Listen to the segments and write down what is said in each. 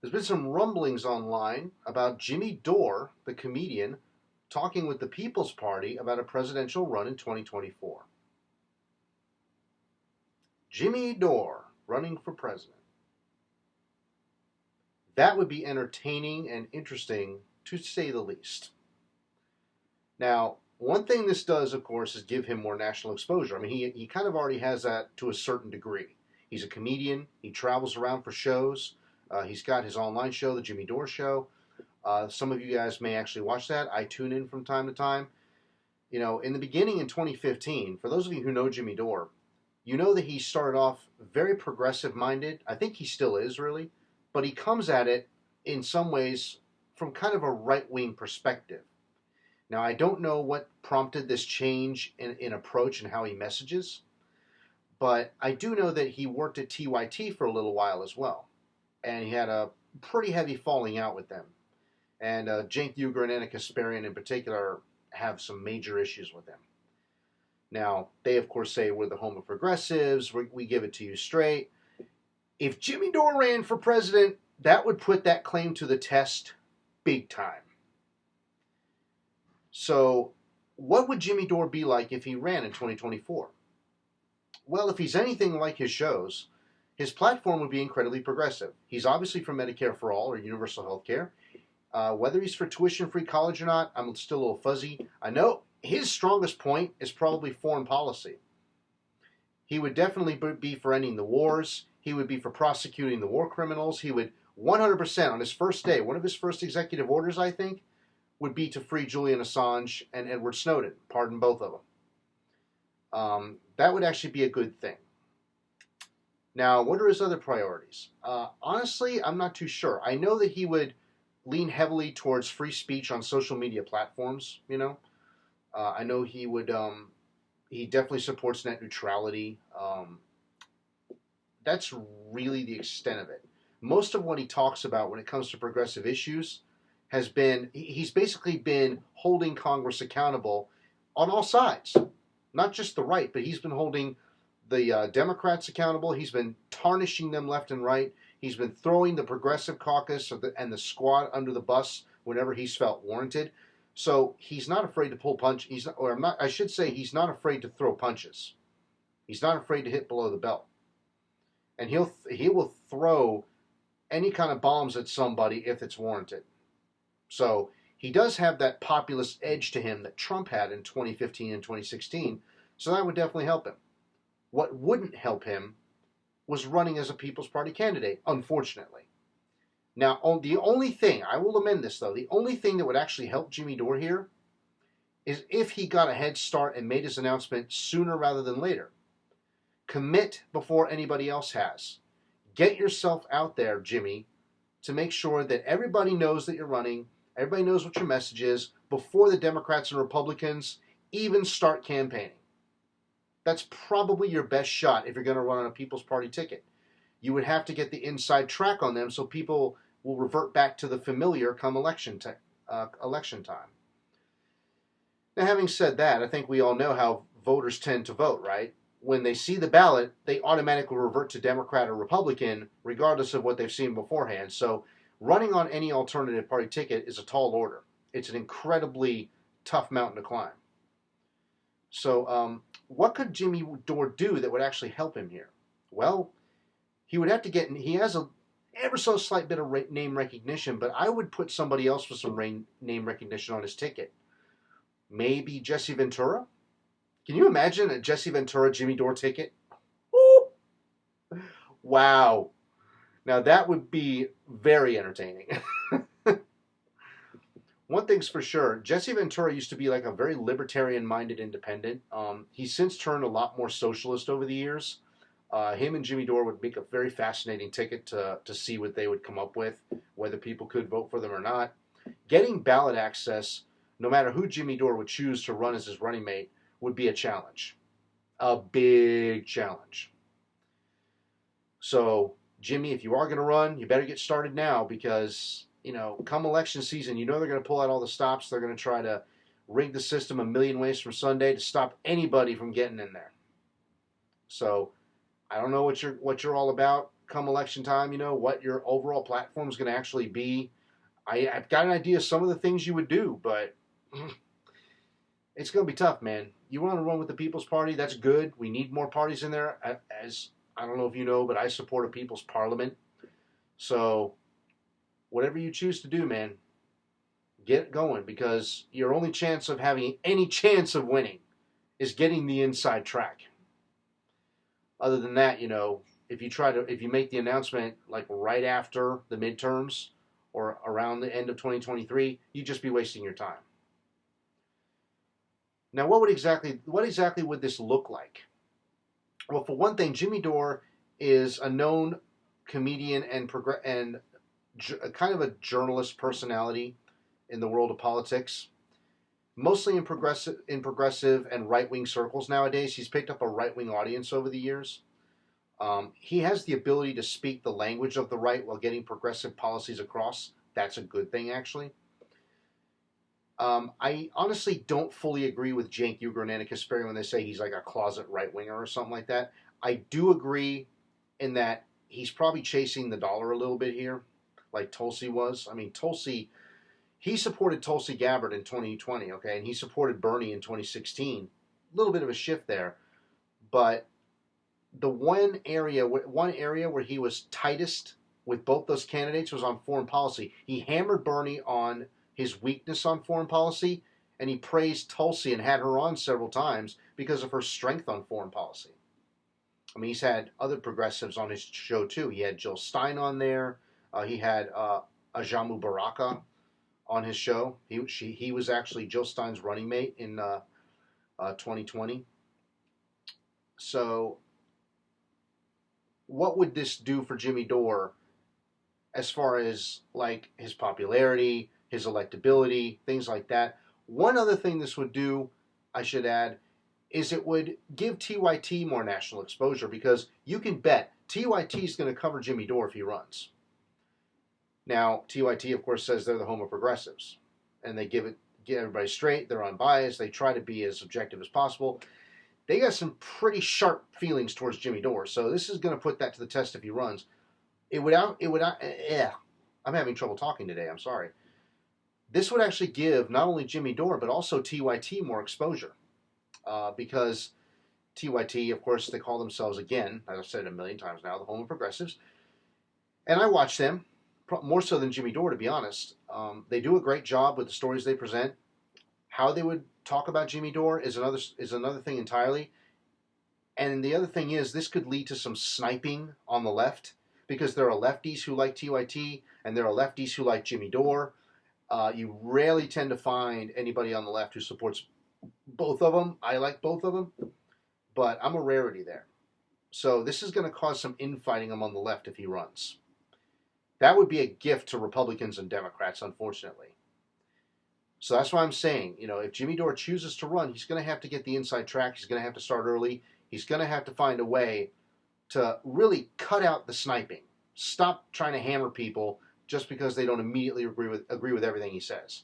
There's been some rumblings online about Jimmy Dore, the comedian, talking with the People's Party about a presidential run in 2024. Jimmy Dore running for president. That would be entertaining and interesting, to say the least. Now, one thing this does, of course, is give him more national exposure. I mean, he kind of already has that to a certain degree. He's a comedian. He travels around for shows. He's got his online show, The Jimmy Dore Show. Some of you guys may actually watch that. I tune in from time to time. You know, in the beginning in 2015, for those of you who know Jimmy Dore, you know that he started off very progressive minded. I think he still is, really. But he comes at it in some ways from kind of a right wing perspective. Now, I don't know what prompted this change in approach and how he messages, but I do know that he worked at TYT for a little while as well. And he had a pretty heavy falling out with them. And Cenk Uygur and Anna Kasparian in particular have some major issues with him. Now, they of course say we're the home of progressives, we give it to you straight. If Jimmy Dore ran for president, that would put that claim to the test big time. So, what would Jimmy Dore be like if he ran in 2024? Well, if he's anything like his shows, his platform would be incredibly progressive. He's obviously for Medicare for all or universal health care. Whether he's for tuition-free college or not, I'm still a little fuzzy. I know his strongest point is probably foreign policy. He would definitely be for ending the wars. He would be for prosecuting the war criminals. He would 100% on his first day, one of his first executive orders, I think, would be to free Julian Assange and Edward Snowden, pardon both of them. That would actually be a good thing. Now, what are his other priorities? Honestly, I'm not too sure. I know that he would lean heavily towards free speech on social media platforms, you know. I know he would, he definitely supports net neutrality. That's really the extent of it. Most of what he talks about when it comes to progressive issues has been, he's basically been holding Congress accountable on all sides. Not just the right, but he's been holding the Democrats accountable. He's been tarnishing them left and right. He's been throwing the Progressive Caucus and the squad under the bus whenever he's felt warranted. So he's not afraid to pull punch. I should say, he's not afraid to throw punches. He's not afraid to hit below the belt, and he will throw any kind of bombs at somebody if it's warranted. So he does have that populist edge to him that Trump had in 2015 and 2016. So that would definitely help him. What wouldn't help him was running as a People's Party candidate, unfortunately. Now, the only thing, I will amend this though, the only thing that would actually help Jimmy Dore here is if he got a head start and made his announcement sooner rather than later. Commit before anybody else has. Get yourself out there, Jimmy, to make sure that everybody knows that you're running, everybody knows what your message is, before the Democrats and Republicans even start campaigning. That's probably your best shot if you're going to run on a People's Party ticket. You would have to get the inside track on them so people will revert back to the familiar come election time. Now, having said that, I think we all know how voters tend to vote, right? When they see the ballot, they automatically revert to Democrat or Republican, regardless of what they've seen beforehand. So running on any alternative party ticket is a tall order. It's an incredibly tough mountain to climb. So what could Jimmy Dore do that would actually help him here? Well, he would have to he has a ever so slight bit of name recognition, but I would put somebody else with some name recognition on his ticket. Maybe Jesse Ventura? Can you imagine a Jesse Ventura Jimmy Dore ticket? Ooh. Wow. Now that would be very entertaining. One thing's for sure, Jesse Ventura used to be like a very libertarian-minded independent. He's since turned a lot more socialist over the years. Him and Jimmy Dore would make a very fascinating ticket to see what they would come up with, whether people could vote for them or not. Getting ballot access, no matter who Jimmy Dore would choose to run as his running mate, would be a challenge. A big challenge. So, Jimmy, if you are going to run, you better get started now because, you know, come election season, you know they're going to pull out all the stops. They're going to try to rig the system a million ways from Sunday to stop anybody from getting in there. So, I don't know what you're all about. come election time, what your overall platform is going to actually be. I've got an idea of some of the things you would do, but it's going to be tough, man. You want to run with the People's Party? That's good. We need more parties in there. As I don't know if you know, but I support a People's Parliament. So whatever you choose to do, man, get going, because your only chance of having any chance of winning is getting the inside track. Other than that, if you make the announcement like right after the midterms or around the end of 2023, you'd just be wasting your time. Now, what exactly would this look like? Well, for one thing, Jimmy Dore is a known comedian and kind of a journalist personality in the world of politics, mostly in progressive and right-wing circles nowadays. He's picked up a right-wing audience over the years. He has the ability to speak the language of the right while getting progressive policies across. That's a good thing, actually. I honestly don't fully agree with Cenk Uygur and Anna Kasparian when they say he's like a closet right-winger or something like that. I do agree in that he's probably chasing the dollar a little bit here, like Tulsi was. I mean, he supported Tulsi Gabbard in 2020, okay, and he supported Bernie in 2016. A little bit of a shift there, but the one area where he was tightest with both those candidates was on foreign policy. He hammered Bernie on his weakness on foreign policy, and he praised Tulsi and had her on several times because of her strength on foreign policy. I mean, he's had other progressives on his show too. He had Jill Stein on there. He had Ajamu Baraka on his show. He was actually Jill Stein's running mate in 2020. So what would this do for Jimmy Dore as far as like his popularity, his electability, things like that? One other thing this would do, I should add, is it would give TYT more national exposure, because you can bet TYT is going to cover Jimmy Dore if he runs. Now, TYT, of course, says they're the home of progressives, and they get everybody straight. They're unbiased. They try to be as objective as possible. They got some pretty sharp feelings towards Jimmy Dore, so this is going to put that to the test if he runs. I'm having trouble talking today. I'm sorry. This would actually give not only Jimmy Dore but also TYT more exposure, because TYT, of course, they call themselves, again, as I've said a million times now, the home of progressives, and I watch them more so than Jimmy Dore, to be honest. They do a great job with the stories they present. How they would talk about Jimmy Dore is another thing entirely. And the other thing is, this could lead to some sniping on the left, because there are lefties who like TYT and there are lefties who like Jimmy Dore. You rarely tend to find anybody on the left who supports both of them. I like both of them, but I'm a rarity there. So this is going to cause some infighting among the left if he runs. That would be a gift to Republicans and Democrats, unfortunately. So that's why I'm saying, if Jimmy Dore chooses to run, he's going to have to get the inside track. He's going to have to start early. He's going to have to find a way to really cut out the sniping. Stop trying to hammer people just because they don't immediately agree with everything he says.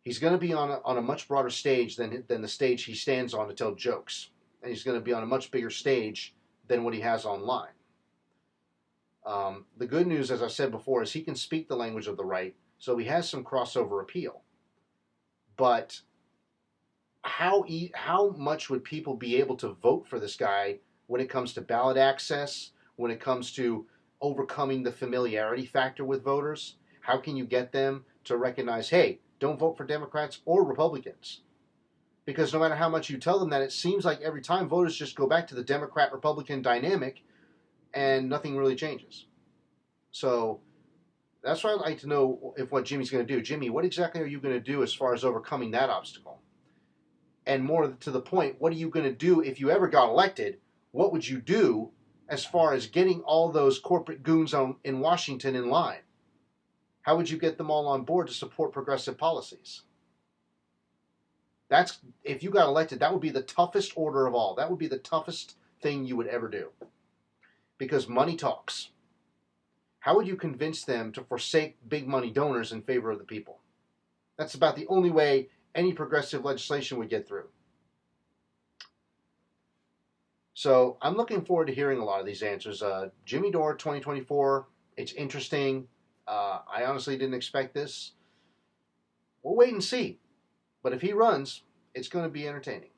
He's going to be on a much broader stage than the stage he stands on to tell jokes. And he's going to be on a much bigger stage than what he has online. The good news, as I said before, is he can speak the language of the right, so he has some crossover appeal. But how much would people be able to vote for this guy when it comes to ballot access, when it comes to overcoming the familiarity factor with voters? How can you get them to recognize, hey, don't vote for Democrats or Republicans? Because no matter how much you tell them that, it seems like every time voters just go back to the Democrat-Republican dynamic and nothing really changes. So that's why I'd like to know what Jimmy's going to do. Jimmy, what exactly are you going to do as far as overcoming that obstacle? And more to the point, what are you going to do if you ever got elected? What would you do as far as getting all those corporate goons in Washington in line? How would you get them all on board to support progressive policies? If you got elected, that would be the toughest order of all. That would be the toughest thing you would ever do. Because money talks. How would you convince them to forsake big money donors in favor of the people? That's about the only way any progressive legislation would get through. So I'm looking forward to hearing a lot of these answers. Jimmy Dore 2024, it's interesting. I honestly didn't expect this. We'll wait and see. But if he runs, it's going to be entertaining.